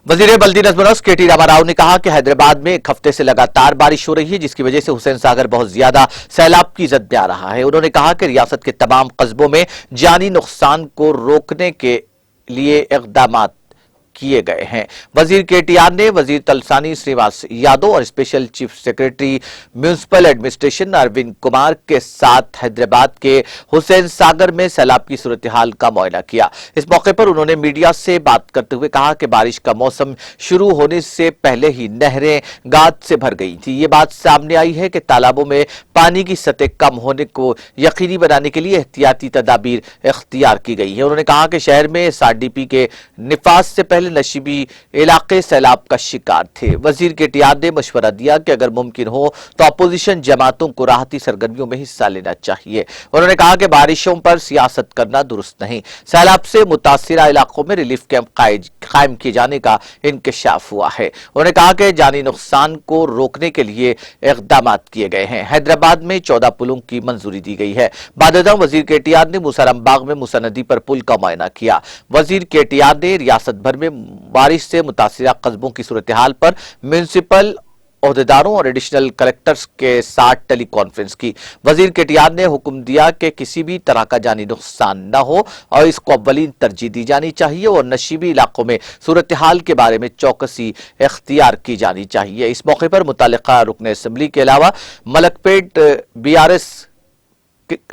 वजीर बल्दी नज़्म नस्क के टी रामाराव ने कहा कि हैदराबाद में एक हफ्ते से लगातार बारिश हो रही है, जिसकी वजह से हुसैन सागर बहुत ज्यादा सैलाब की जद में आ रहा है। उन्होंने कहा कि रियासत के तमाम कस्बों में जानी नुकसान को रोकने के लिए इक़दामात किए गए हैं। वजीर केटीआर ने वजीर तलसानी श्रीनिवास यादव और special chief secretary municipal administration Arvind Kumar के साथ हैदराबाद के हुसैन सागर में सैलाब की सूरत हाल का मुआयना किया। इस मौके पर उन्होंने मीडिया से बात करते हुए कहा कि बारिश का मौसम शुरू होने से पहले ही नहरें गाद से भर गई थी। ये बात सामने आई है कि तालाबों में पानी की सतह कम होने को यकीनी बनाने के लिए एहतियाती तदाबीर इख्तियार की गई है। उन्होंने कहा कि शहर में SRDP के निफाज से पहले नशीबी इलाके सैलाब का शिकार थे। वजीर केटीआर ने मशवरा दिया कि अगर मुमकिन हो तो अपोजिशन जमातों को राहती सरगर्मियों में हिस्सा लेना चाहिए। उन्होंने कहा कि बारिशों पर सियासत करना दुरुस्त नहीं। सैलाब से मुतासिरा इलाकों में रिलीफ कैंप कायम किए जाने का इंकशाफ हुआ है। उन्होंने कहा कि जानी नुकसान को रोकने के लिए इक़दामात किए गए हैं। हैदराबाद में 14 पुलों की मंजूरी दी गई है। बाद वजीर केटीआर ने मूसाराम बाग में मूसा नदी पर पुल का मुआयना किया। वजीर केटीआर ने रियासत भर में बारिश से मुतासिरा कस्बों की सूरत हाल पर म्यूनिसिपल ओहदेदारों और एडिशनल कलेक्टर्स के साथ टेली कॉन्फ्रेंस की। वजीर केटीआर ने हुक्म दिया कि किसी भी तरह का जानी नुकसान न हो और इसको अव्वलीन तरजीह दी जानी चाहिए और नशीबी इलाकों में सूरत हाल के बारे में चौकसी इख्तियार की जानी चाहिए। इस मौके पर मुतालिका रुकन असम्बली के अलावा मलकपेट BRS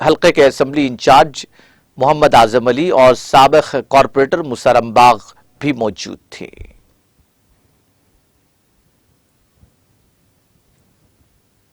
हल्के के असम्बली इंचार्ज मोहम्मद आजम अली और साबिक कॉरपोरेटर मूसाराम बाग भी मौजूद थे।